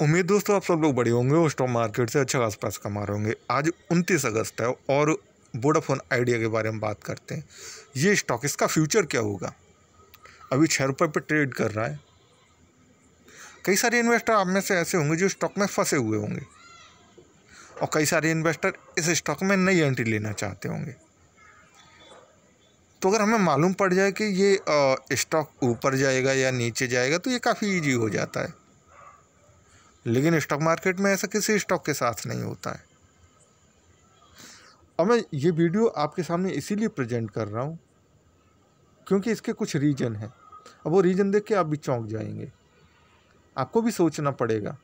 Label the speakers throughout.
Speaker 1: उम्मीद दोस्तों आप सब लोग बढ़िया होंगे और स्टॉक मार्केट से अच्छा खासा पैसा कमा रहे होंगे। आज 29 अगस्त है और वोडाफोन आइडिया के बारे में बात करते हैं। ये स्टॉक, इसका फ्यूचर क्या होगा? अभी 6 रुपये पर ट्रेड कर रहा है। कई सारे इन्वेस्टर आप में से ऐसे होंगे जो स्टॉक में फंसे हुए होंगे और कई सारे इन्वेस्टर इस स्टॉक में नई एंट्री लेना चाहते होंगे। तो अगर हमें मालूम पड़ जाए कि ये स्टॉक ऊपर जाएगा या नीचे जाएगा तो ये काफ़ी ईजी हो जाता है, लेकिन स्टॉक मार्केट में ऐसा किसी स्टॉक के साथ नहीं होता है। अब मैं ये वीडियो आपके सामने इसीलिए प्रेजेंट कर रहा हूँ क्योंकि इसके कुछ रीज़न हैं। अब वो रीज़न देख के आप भी चौंक जाएंगे, आपको भी सोचना पड़ेगा।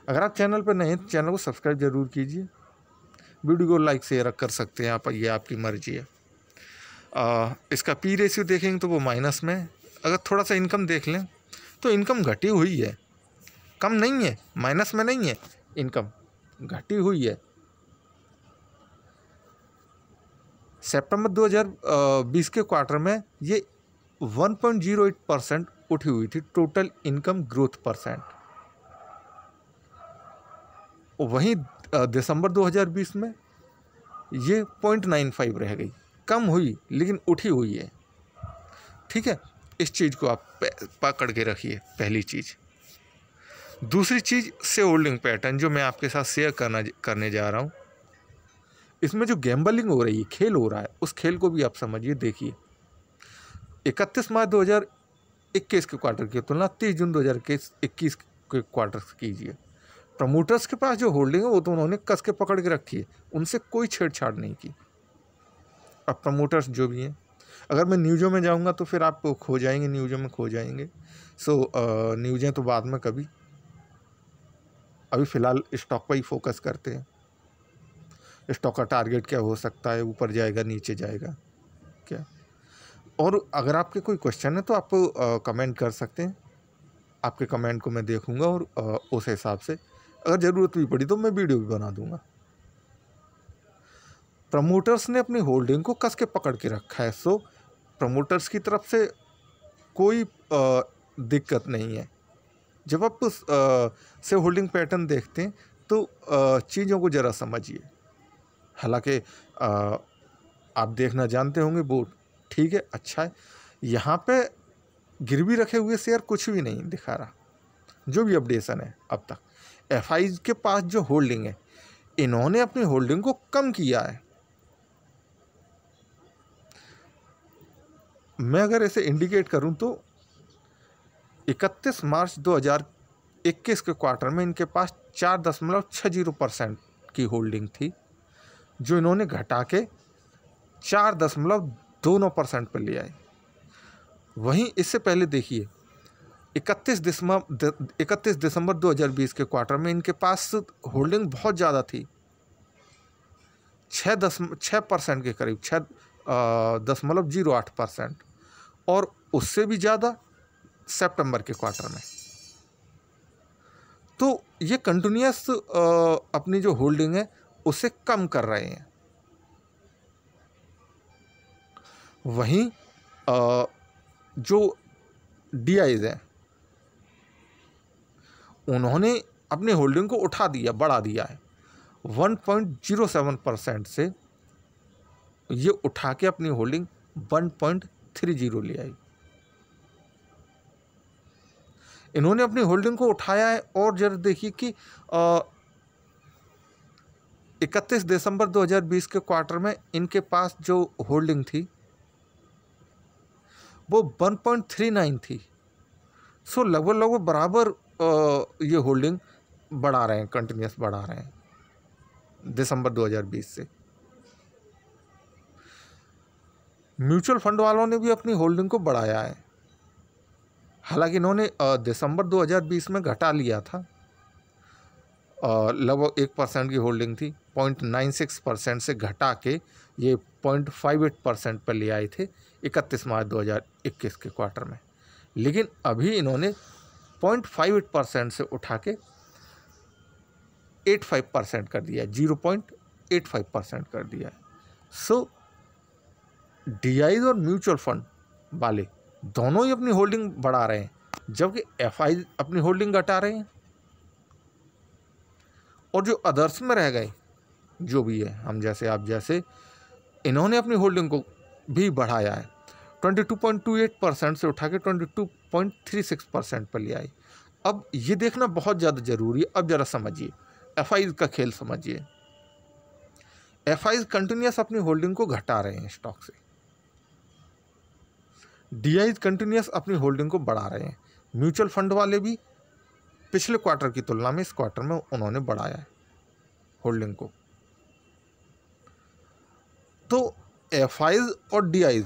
Speaker 1: अगर आप चैनल पर नए हैं तो चैनल को सब्सक्राइब जरूर कीजिए, वीडियो को लाइक शेयर कर सकते हैं आप, ये आपकी मर्जी है। इसका पी रेशियो देखेंगे तो वो माइनस में। अगर थोड़ा सा इनकम देख लें तो इनकम घटी हुई है, कम नहीं है, माइनस में नहीं है, इनकम घटी हुई है। सितंबर 2020 के क्वार्टर में ये 1.08% उठी हुई थी टोटल इनकम ग्रोथ परसेंट। वहीं दिसंबर 2020 में ये 0.95 रह गई, कम हुई लेकिन उठी हुई है। ठीक है, इस चीज़ को आप पकड़ के रखिए, पहली चीज़। दूसरी चीज़ से होल्डिंग पैटर्न जो मैं आपके साथ शेयर करने जा रहा हूँ, इसमें जो गैम्बलिंग हो रही है, खेल हो रहा है, उस खेल को भी आप समझिए, देखिए। 31 मार्च 2021 के क्वार्टर की तुलना 30 जून 2021 के क्वार्टर से कीजिए। प्रमोटर्स के पास जो होल्डिंग है वो तो उन्होंने कस के पकड़ के रखी है, उनसे कोई छेड़छाड़ नहीं की। अब प्रमोटर्स जो भी हैं, अगर मैं न्यूज़ों में जाऊंगा तो फिर आप खो जाएंगे, न्यूज़ों में खो जाएंगे। न्यूज़ें तो बाद में कभी, अभी फ़िलहाल स्टॉक पर ही फोकस करते हैं। स्टॉक का टारगेट क्या हो सकता है, ऊपर जाएगा नीचे जाएगा क्या? और अगर आपके कोई क्वेश्चन है तो आप कमेंट कर सकते हैं, आपके कमेंट को मैं देखूंगा और उस हिसाब से अगर ज़रूरत भी पड़ी तो मैं वीडियो भी बना दूंगा। प्रमोटर्स ने अपनी होल्डिंग को कस के पकड़ के रखा है, सो प्रमोटर्स की तरफ से कोई दिक्कत नहीं है। जब आप से होल्डिंग पैटर्न देखते हैं तो चीज़ों को ज़रा समझिए। हालांकि आप देखना जानते होंगे, वो ठीक है, अच्छा है। यहाँ पे गिरवी रखे हुए शेयर कुछ भी नहीं दिखा रहा, जो भी अपडेशन है अब तक। एफआई के पास जो होल्डिंग है, इन्होंने अपनी होल्डिंग को कम किया है। मैं अगर इसे इंडिकेट करूं तो 31 मार्च 2021 के क्वार्टर में इनके पास 4.60% की होल्डिंग थी, जो इन्होंने घटा के 4.20% पर ले आए। वहीं इससे पहले देखिए 31 दिसंबर 2020 के क्वार्टर में इनके पास होल्डिंग बहुत ज़्यादा थी, 6% के करीब, 6.08%, और उससे भी ज़्यादा सितंबर के क्वार्टर में। तो ये कंटिन्यूस अपनी जो होल्डिंग है उसे कम कर रहे हैं। वहीं जो डीआईज हैं, उन्होंने अपनी होल्डिंग को उठा दिया, बढ़ा दिया है। 1.07% से ये उठा के अपनी होल्डिंग 1.30 ले आई। इन्होंने अपनी होल्डिंग को उठाया है। और जरा देखिए कि 31 दिसंबर 2020 के क्वार्टर में इनके पास जो होल्डिंग थी वो 1.39 थी। सो लगभग बराबर ये होल्डिंग बढ़ा रहे हैं, कंटिन्यूस बढ़ा रहे हैं दिसंबर 2020 से। म्यूचुअल फंड वालों ने भी अपनी होल्डिंग को बढ़ाया है। हालांकि इन्होंने दिसंबर 2020 में घटा लिया था, लगभग 1% की होल्डिंग थी, 0.96% से घटा के ये 0.58% पर ले आए थे 31 मार्च 2021 के क्वार्टर में। लेकिन अभी इन्होंने 0.58% से उठा के 85% कर दिया, 0.85% कर दिया है। सो डीआईज और म्यूचुअल फंड वाले दोनों ही अपनी होल्डिंग बढ़ा रहे हैं, जबकि एफआई अपनी होल्डिंग घटा रहे हैं, और जो अदर्स में रह गए जो भी है, हम जैसे आप जैसे, इन्होंने अपनी होल्डिंग को भी बढ़ाया है, 22.28% से उठा के 22.36% पर ले आए। अब ये देखना बहुत ज़्यादा ज़रूरी है। अब ज़रा समझिए, एफआईज का खेल समझिए। एफआईज कंटिन्यूस अपनी होल्डिंग को घटा रहे हैं स्टॉक से, डीआईज कंटिन्यूस अपनी होल्डिंग को बढ़ा रहे हैं। म्यूचुअल फंड वाले भी पिछले क्वार्टर की तुलना में इस क्वार्टर में उन्होंने बढ़ाया है होल्डिंग को। तो एफआईज और डीआईज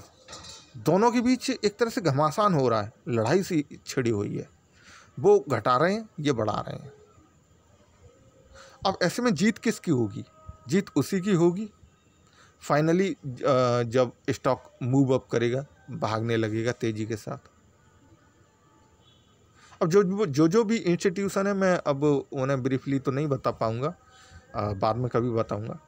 Speaker 1: दोनों के बीच एक तरह से घमासान हो रहा है, लड़ाई सी छिड़ी हुई है। वो घटा रहे हैं, ये बढ़ा रहे हैं। अब ऐसे में जीत किसकी होगी? जीत उसी की होगी फाइनली जब स्टॉक मूव अप करेगा, भागने लगेगा तेजी के साथ। अब जो भी इंस्टीट्यूशन है, मैं अब उन्हें ब्रीफली तो नहीं बता पाऊंगा, बाद में कभी बताऊंगा।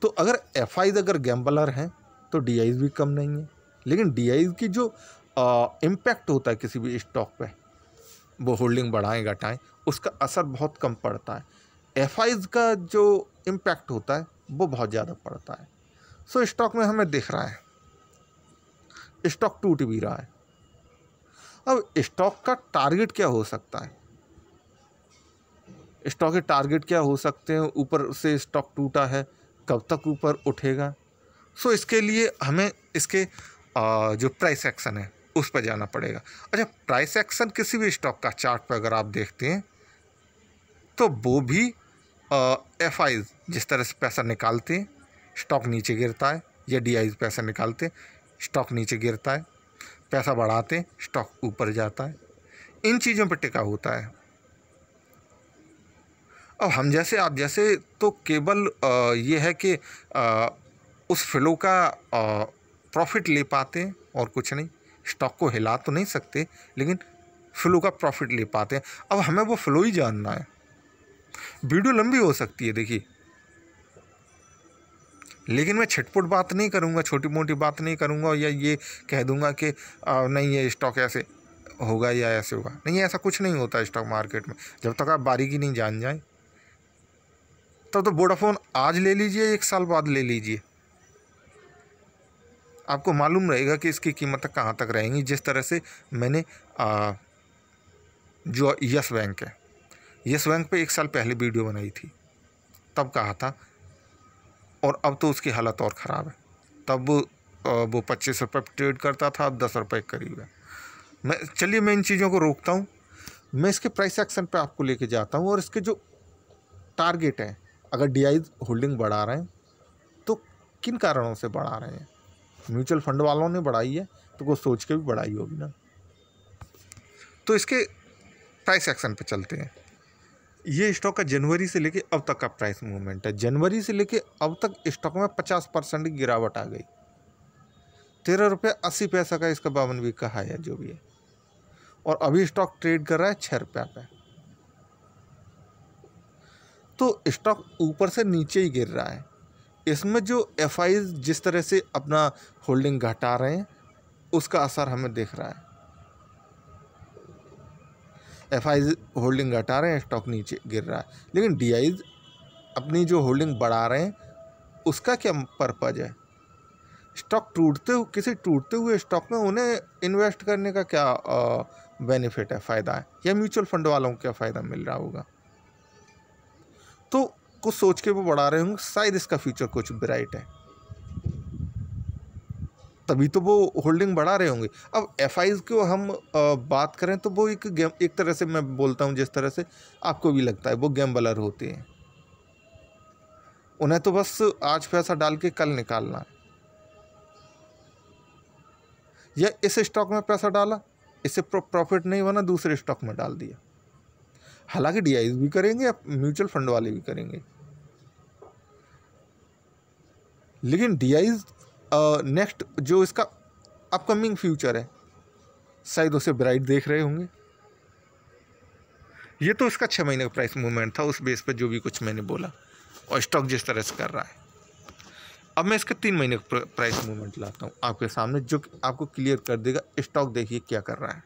Speaker 1: तो अगर एफआईज अगर गैम्बलर हैं तो डीआईज भी कम नहीं है, लेकिन डीआईज की जो इम्पैक्ट होता है किसी भी स्टॉक पे, वो होल्डिंग बढ़ाएं घटाएं, उसका असर बहुत कम पड़ता है। एफआईज का जो इम्पैक्ट होता है वो बहुत ज़्यादा पड़ता है। सो स्टॉक में हमें दिख रहा है स्टॉक टूट भी रहा है। अब स्टॉक का टारगेट क्या हो सकता है? स्टॉक के टारगेट क्या हो सकते हैं? ऊपर से स्टॉक टूटा है, कब तक ऊपर उठेगा? सो इसके लिए हमें इसके जो प्राइस एक्शन है उस पर जाना पड़ेगा। अच्छा, प्राइस एक्शन किसी भी स्टॉक का चार्ट पर अगर आप देखते हैं तो वो भी एफआईज जिस तरह से पैसा निकालते हैं स्टॉक नीचे गिरता है, या डीआईज पैसा निकालते हैं स्टॉक नीचे गिरता है, पैसा बढ़ाते हैं स्टॉक ऊपर जाता है। इन चीज़ों पर टिका होता है। अब हम जैसे आप जैसे तो केवल ये है कि उस फ्लो का प्रॉफिट ले पाते हैं और कुछ नहीं। स्टॉक को हिला तो नहीं सकते, लेकिन फ्लो का प्रॉफिट ले पाते हैं। अब हमें वो फ्लो ही जानना है। वीडियो लंबी हो सकती है देखिए, लेकिन मैं छटपुट बात नहीं करूँगा, छोटी मोटी बात नहीं करूँगा, या ये कह दूँगा कि नहीं ये स्टॉक ऐसे होगा या ऐसे होगा। नहीं, ऐसा कुछ नहीं होता स्टॉक मार्केट में। जब तक आप बारीकी नहीं जान जाए, तब तो वोडाफोन आज ले लीजिए, 1 साल बाद ले लीजिए, आपको मालूम रहेगा कि इसकी कीमत कहाँ तक रहेंगी। जिस तरह से मैंने जो यस बैंक है, यस बैंक पे 1 साल पहले वीडियो बनाई थी, तब कहा था, और अब तो उसकी हालत और ख़राब है। तब वो 25 रुपये ट्रेड करता था, अब 10 रुपये करीब है। चलिए मैं इन चीज़ों को रोकता हूँ, मैं इसके प्राइस एक्शन पे आपको लेके जाता हूँ, और इसके जो टारगेट है, अगर डीआईज होल्डिंग बढ़ा रहे हैं तो किन कारणों से बढ़ा रहे हैं? म्यूचुअल फंड वालों ने बढ़ाई है तो कुछ सोच के भी बढ़ाई होगी ना। तो इसके प्राइस एक्शन पे चलते हैं। ये स्टॉक का जनवरी से लेके अब तक का प्राइस मूवमेंट है। जनवरी से लेके अब तक स्टॉक में 50% की गिरावट आ गई। 13.80 का इसका 52 वीक का हाई है जो भी है, और अभी स्टॉक ट्रेड कर रहा है 6 रुपये पे। तो स्टॉक ऊपर से नीचे ही गिर रहा है। इसमें जो एफआईज जिस तरह से अपना होल्डिंग घटा रहे हैं उसका असर हमें दिख रहा है। एफआईज होल्डिंग घटा रहे हैं, स्टॉक नीचे गिर रहा है, लेकिन डीआईज अपनी जो होल्डिंग बढ़ा रहे हैं उसका क्या पर्पज है? स्टॉक किसी टूटते हुए स्टॉक में उन्हें इन्वेस्ट करने का क्या बेनिफिट है, फ़ायदा है, या म्यूचुअल फंड वालों को क्या फ़ायदा मिल रहा होगा? तो कुछ सोच के वो बढ़ा रहे होंगे, शायद इसका फ्यूचर कुछ ब्राइट है, तभी तो वो होल्डिंग बढ़ा रहे होंगे। अब एफआईज को हम बात करें तो वो एक तरह से मैं बोलता हूँ, जिस तरह से आपको भी लगता है, वो गैम्बलर होते हैं। उन्हें तो बस आज पैसा डाल के कल निकालना है, या इस स्टॉक में पैसा डाला, इससे प्रॉफिट नहीं बना, दूसरे स्टॉक में डाल दिया। हालांकि डीआईज भी करेंगे, म्यूचुअल फंड वाले भी करेंगे, लेकिन डीआईज नेक्स्ट जो इसका अपकमिंग फ्यूचर है शायद उसे ब्राइट देख रहे होंगे। ये तो इसका 6 महीने का प्राइस मूवमेंट था, उस बेस पे जो भी कुछ मैंने बोला, और स्टॉक जिस तरह से कर रहा है। अब मैं इसके 3 महीने का प्राइस मूवमेंट लाता हूँ आपके सामने, जो आपको क्लियर कर देगा स्टॉक देखिए क्या कर रहा है।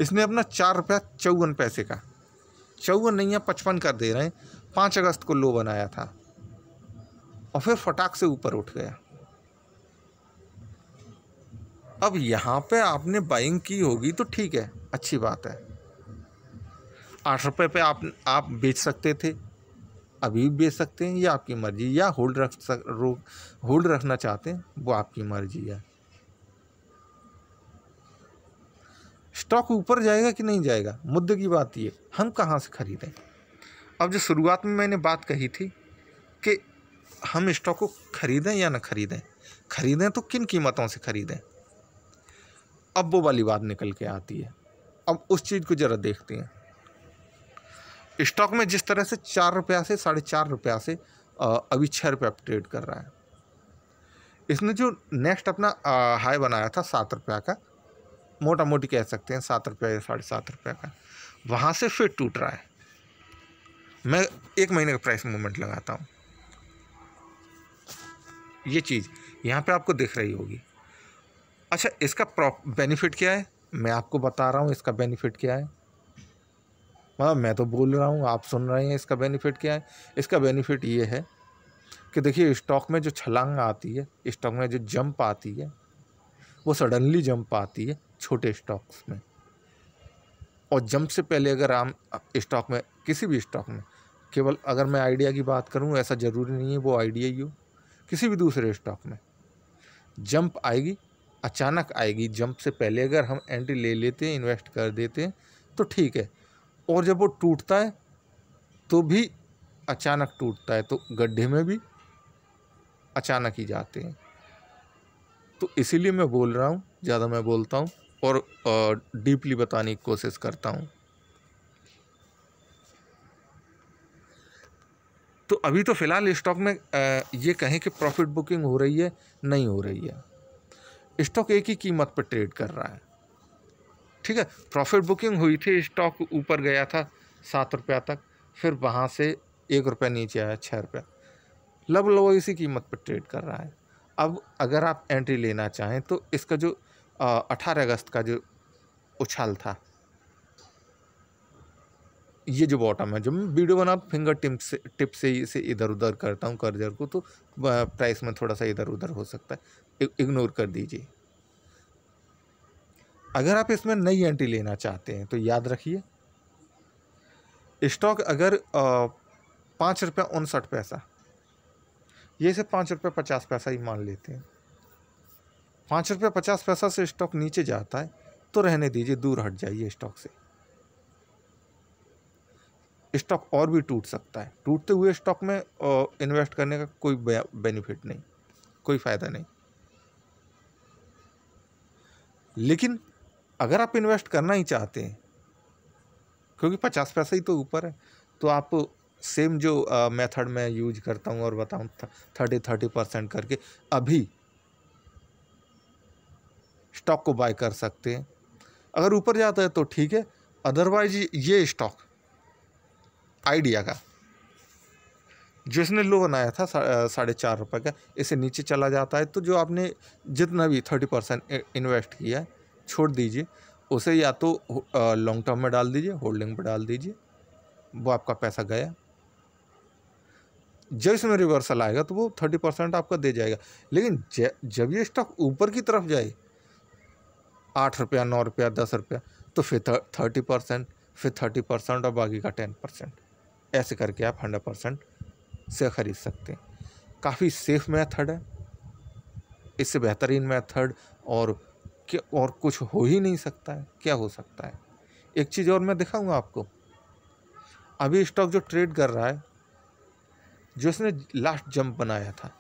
Speaker 1: इसने अपना 4 रुपया 54 पैसे का, 54 नहीं है 55 कर दे रहे हैं, 5 अगस्त को लो बनाया था और फिर फटाक से ऊपर उठ गया। अब यहाँ पे आपने बाइंग की होगी तो ठीक है, अच्छी बात है। 8 रुपये पे आप बेच सकते थे, अभी बेच सकते हैं, ये आपकी मर्जी, या होल्ड रखना चाहते हैं वो आपकी मर्जी है। स्टॉक ऊपर जाएगा कि नहीं जाएगा, मुद्दे की बात ये, हम कहाँ से खरीदें। अब जो शुरुआत में मैंने बात कही थी कि हम स्टॉक को खरीदें या ना खरीदें तो किन कीमतों से खरीदें, अब वो वाली बात निकल के आती है। अब उस चीज़ को ज़रा देखते हैं। स्टॉक में जिस तरह से 4 रुपया से 4.5 रुपया से अभी 6 रुपया ट्रेड कर रहा है। इसने जो नेक्स्ट अपना हाई बनाया था 7 रुपया का, मोटा मोटी कह सकते हैं 7 रुपया या 7.5 रुपया का, वहाँ से फिर टूट रहा है। मैं 1 महीने का प्राइस मूवमेंट लगाता हूँ, ये चीज़ यहाँ पे आपको दिख रही होगी। अच्छा, इसका बेनिफिट क्या है, मैं आपको बता रहा हूँ इसका बेनिफिट क्या है। मतलब मैं तो बोल रहा हूँ, आप सुन रहे हैं, इसका बेनिफिट क्या है। इसका बेनिफिट ये है कि देखिए स्टॉक में जो छलांग आती है, स्टॉक में जो जंप आती है, वो सडनली जंप आती है छोटे स्टॉक्स में। और जंप से पहले अगर हम स्टॉक में, किसी भी स्टॉक में, केवल अगर मैं आइडिया की बात करूँ, ऐसा ज़रूरी नहीं है वो आइडिया ही हो, किसी भी दूसरे स्टॉक में जंप आएगी, अचानक आएगी। जंप से पहले अगर हम एंट्री ले लेते हैं, इन्वेस्ट कर देते हैं तो ठीक है। और जब वो टूटता है तो भी अचानक टूटता है, तो गड्ढे में भी अचानक ही जाते हैं। तो इसीलिए मैं बोल रहा हूँ, ज़्यादा मैं बोलता हूँ और डीपली बताने की कोशिश करता हूँ। तो अभी तो फ़िलहाल स्टॉक में ये कहें कि प्रॉफिट बुकिंग हो रही है, नहीं हो रही है। स्टॉक एक ही कीमत पर ट्रेड कर रहा है, ठीक है। प्रॉफिट बुकिंग हुई थी, स्टॉक ऊपर गया था 7 रुपया तक, फिर वहाँ से 1 रुपया नीचे आया 6 रुपया, लगभग इसी कीमत पर ट्रेड कर रहा है। अब अगर आप एंट्री लेना चाहें तो इसका जो 18 अगस्त का जो उछाल था, ये जो बॉटम है, जब मैं वीडियो बना फिंगर टिप से इसे इधर उधर करता हूँ कर्जर को, तो प्राइस में थोड़ा सा इधर उधर हो सकता है, इग्नोर कर दीजिए। अगर आप इसमें नई एंट्री लेना चाहते हैं तो याद रखिए, स्टॉक अगर 5 रुपया 59 पैसा, ये से 5 रुपया 50 पैसा ही मान लेते हैं, 5 रुपया 50 पैसा से स्टॉक नीचे जाता है तो रहने दीजिए, दूर हट जाइए स्टॉक से। स्टॉक और भी टूट सकता है, टूटते हुए स्टॉक में इन्वेस्ट करने का कोई बेनिफिट नहीं, कोई फ़ायदा नहीं। लेकिन अगर आप इन्वेस्ट करना ही चाहते हैं, क्योंकि 50 पैसा ही तो ऊपर है, तो आप सेम जो मेथड मैं यूज करता हूँ और बताऊँ 30% करके अभी स्टॉक को बाय कर सकते हैं। अगर ऊपर जाता है तो ठीक है, अदरवाइज ये स्टॉक आइडिया का जो इसने लो बनाया था 4.5 रुपये का, इसे नीचे चला जाता है तो जो आपने जितना भी 30% इन्वेस्ट किया है छोड़ दीजिए, उसे या तो लॉन्ग टर्म में डाल दीजिए, होल्डिंग पर डाल दीजिए, वो आपका पैसा गया। जब इसमें रिवर्सल आएगा तो वो 30% आपका दे जाएगा। लेकिन जब ये स्टॉक ऊपर की तरफ जाए 8 रुपया 9 रुपया 10 रुपया, तो फिर 30%, फिर 30% और बाकी का 10%, ऐसे करके आप 100% से ख़रीद सकते हैं। काफ़ी सेफ मेथड है, इससे बेहतरीन मेथड और कुछ हो ही नहीं सकता है। क्या हो सकता है? एक चीज़ और मैं दिखाऊंगा आपको। अभी स्टॉक जो ट्रेड कर रहा है, जो इसने लास्ट जंप बनाया था,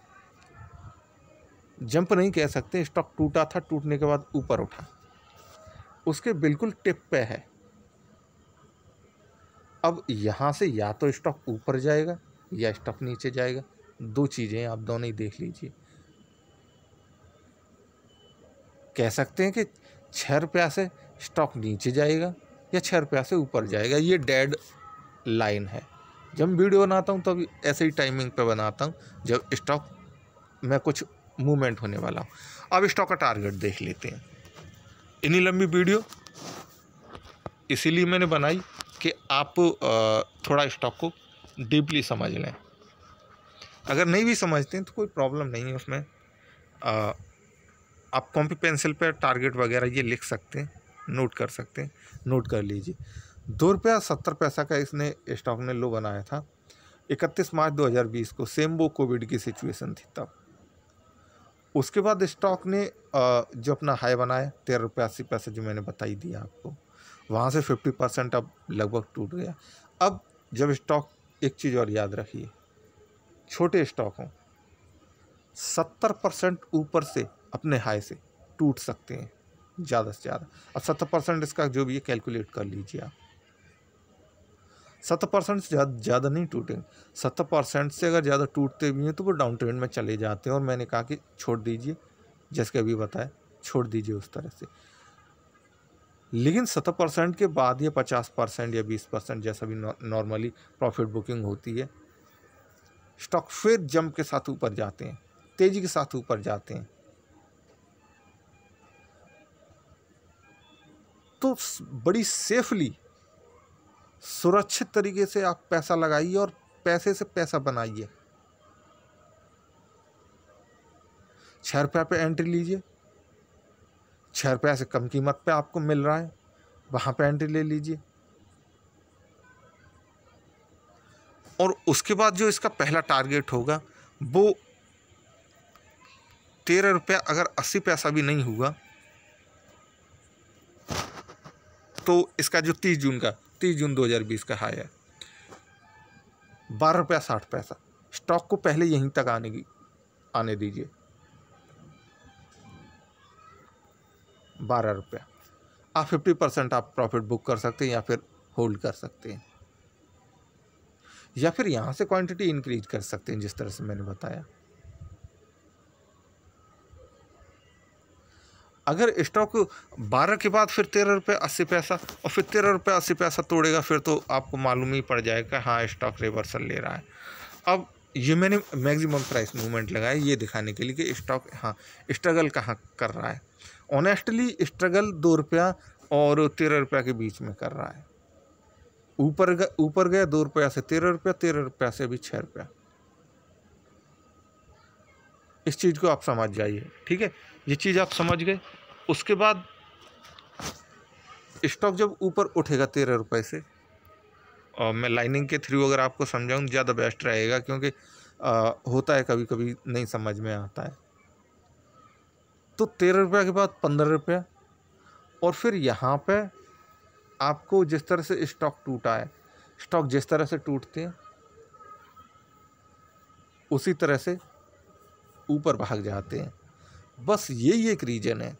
Speaker 1: जंप नहीं कह सकते, स्टॉक टूटा था, टूटने के बाद ऊपर उठा, उसके बिल्कुल टिप पे है। अब यहाँ से या तो स्टॉक ऊपर जाएगा या स्टॉक नीचे जाएगा, दो चीज़ें आप दोनों ही देख लीजिए। कह सकते हैं कि 6 रुपया से स्टॉक नीचे जाएगा या 6 रुपया से ऊपर जाएगा, ये डेड लाइन है, जब मैं वीडियो बनाता हूँ तब ऐसे ही टाइमिंग पे बनाता हूँ जब स्टॉक में कुछ मूवमेंट होने वाला हो। अब स्टॉक का टारगेट देख लेते हैं। इतनी लंबी वीडियो इसीलिए मैंने बनाई कि आप थोड़ा स्टॉक को डीपली समझ लें। अगर नहीं भी समझते हैं तो कोई प्रॉब्लम नहीं है उसमें। आप कॉपी पेंसिल पर टारगेट वगैरह ये लिख सकते हैं, नोट कर सकते हैं, नोट कर लीजिए। 2 रुपया 70 पैसा का इसने स्टॉक ने लो बनाया था 31 मार्च 2020 को। सेम वो कोविड की सिचुएशन थी तब। उसके बाद स्टॉक ने जो अपना हाई बनाया 13 रुपये 80 पैसे जो मैंने बताई दिया आपको, वहाँ से 50% अब लगभग टूट गया। अब जब स्टॉक, एक चीज़ और याद रखिए, छोटे स्टॉक हों 70% ऊपर से अपने हाई से टूट सकते हैं ज़्यादा से ज़्यादा। अब 70% इसका जो भी है कैलकुलेट कर लीजिए आप। 70% से ज़्यादा नहीं टूटेंगे। 70% से अगर ज़्यादा टूटते भी हैं तो वो डाउन ट्रेंड में चले जाते हैं। और मैंने कहा कि छोड़ दीजिए, जैसे कि अभी बताया, छोड़ दीजिए उस तरह से। लेकिन 70% के बाद या 50% या 20% जैसा भी नॉर्मली प्रॉफिट बुकिंग होती है, स्टॉक फिर जंप के साथ ऊपर जाते हैं, तेज़ी के साथ ऊपर जाते हैं। तो बड़ी सेफली, सुरक्षित तरीके से आप पैसा लगाइए और पैसे से पैसा बनाइए। 6 रुपये पे एंट्री लीजिए, 6 रुपये से कम कीमत पे आपको मिल रहा है, वहाँ पे एंट्री ले लीजिए। और उसके बाद जो इसका पहला टारगेट होगा वो 13 रुपया अगर 80 पैसा भी नहीं हुआ तो इसका जो 30 जून 2020 का हाई है 12 रुपया 60 पैसा। स्टॉक को पहले यहीं तक आने दीजिए, 12 रुपया। आप 50% आप प्रॉफिट बुक कर सकते हैं या फिर होल्ड कर सकते हैं, या फिर यहाँ से क्वांटिटी इंक्रीज कर सकते हैं जिस तरह से मैंने बताया। अगर स्टॉक 12 के बाद फिर 13 रुपये 80 पैसा और फिर 13 रुपये 80 पैसा तोड़ेगा, फिर तो आपको मालूम ही पड़ जाएगा हाँ स्टॉक रिवर्सल ले रहा है। अब ये मैंने मैक्सिमम प्राइस मूवमेंट लगाया ये दिखाने के लिए कि स्टॉक हाँ स्ट्रगल कहाँ कर रहा है। ऑनेस्टली स्ट्रगल 2 रुपया और 13 रुपया के बीच में कर रहा है। ऊपर गया 2 रुपया से 13 रुपया, 13 रुपया से भी 6 रुपया। इस चीज़ को आप समझ जाइए, ठीक है। ये चीज़ आप समझ गए। उसके बाद स्टॉक जब ऊपर उठेगा 13 रुपये से, और मैं लाइनिंग के थ्रू अगर आपको समझाऊँ ज़्यादा बेस्ट रहेगा, क्योंकि होता है कभी कभी नहीं समझ में आता है। तो 13 रुपये के बाद 15 रुपया, और फिर यहाँ पे आपको जिस तरह से स्टॉक टूटा है, स्टॉक जिस तरह से टूटते हैं उसी तरह से ऊपर भाग जाते हैं। बस यही एक रीजन है,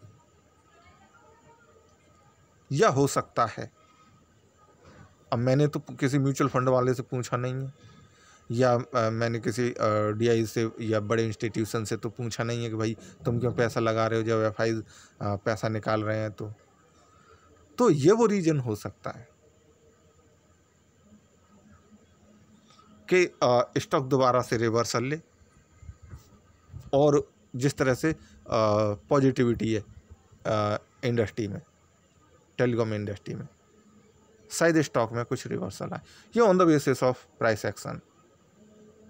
Speaker 1: या हो सकता है, अब मैंने तो किसी म्यूचुअल फंड वाले से पूछा नहीं है, या मैंने किसी DI से या बड़े इंस्टीट्यूशन से तो पूछा नहीं है कि भाई तुम क्यों पैसा लगा रहे हो जब FI पैसा निकाल रहे हैं। तो ये वो रीजन हो सकता है कि स्टॉक दोबारा से रिवर्सल ले, और जिस तरह से पॉजिटिविटी है इंडस्ट्री में, टेलीकॉम इंडस्ट्री में, शायद स्टॉक में कुछ रिवर्सल आए। ये on the basis of price action,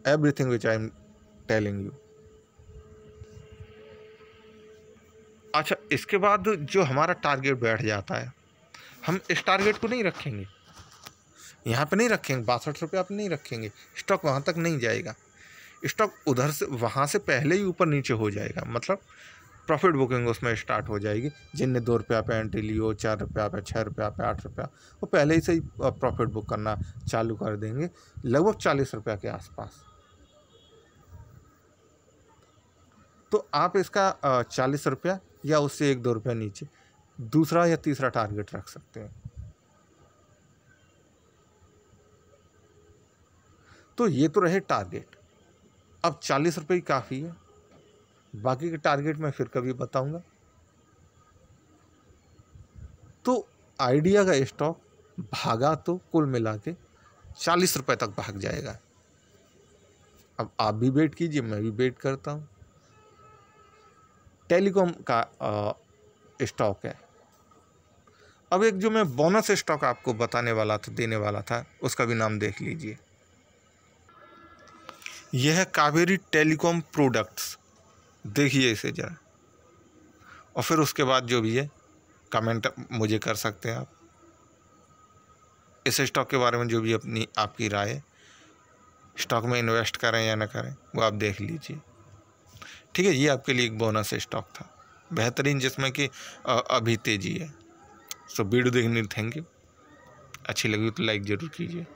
Speaker 1: everything which I am telling you. अच्छा, इसके बाद जो हमारा टारगेट बैठ जाता है, हम इस टारगेट को नहीं रखेंगे, यहाँ पे नहीं रखेंगे, 62 रुपये आप नहीं रखेंगे। स्टॉक वहाँ तक नहीं जाएगा, स्टॉक उधर से वहाँ से पहले ही ऊपर नीचे हो जाएगा। मतलब प्रॉफिट बुकिंग उसमें स्टार्ट हो जाएगी। जिनने 2 रुपया पे एंट्री ली हो, 4 रुपया पे, 6 रुपया पे, 8 रुपया, वो पहले ही से ही प्रॉफिट बुक करना चालू कर देंगे, लगभग 40 रुपया के आसपास। तो आप इसका 40 रुपया या उससे 1-2 रुपया नीचे दूसरा या तीसरा टारगेट रख सकते हैं। तो ये तो रहे टारगेट। अब 40 रुपये ही काफ़ी है, बाकी के टारगेट मैं फिर कभी बताऊंगा। तो आइडिया का स्टॉक भागा तो कुल मिला के 40 रुपये तक भाग जाएगा। अब आप भी वेट कीजिए, मैं भी वेट करता हूँ। टेलीकॉम का स्टॉक है। अब एक जो मैं बोनस स्टॉक आपको बताने वाला था, देने वाला था, उसका भी नाम देख लीजिए। यह है कावेरी टेलीकॉम प्रोडक्ट्स। देखिए इसे जरा, और फिर उसके बाद जो भी है कमेंट मुझे कर सकते हैं आप। इस स्टॉक के बारे में जो भी अपनी आपकी राय है, स्टॉक में इन्वेस्ट करें या ना करें, वो आप देख लीजिए। ठीक है, ये आपके लिए एक बोनस स्टॉक था बेहतरीन, जिसमें कि अभी तेजी है। सो वीडियो देखने थैंक यू। अच्छी लगी तो लाइक ज़रूर कीजिए।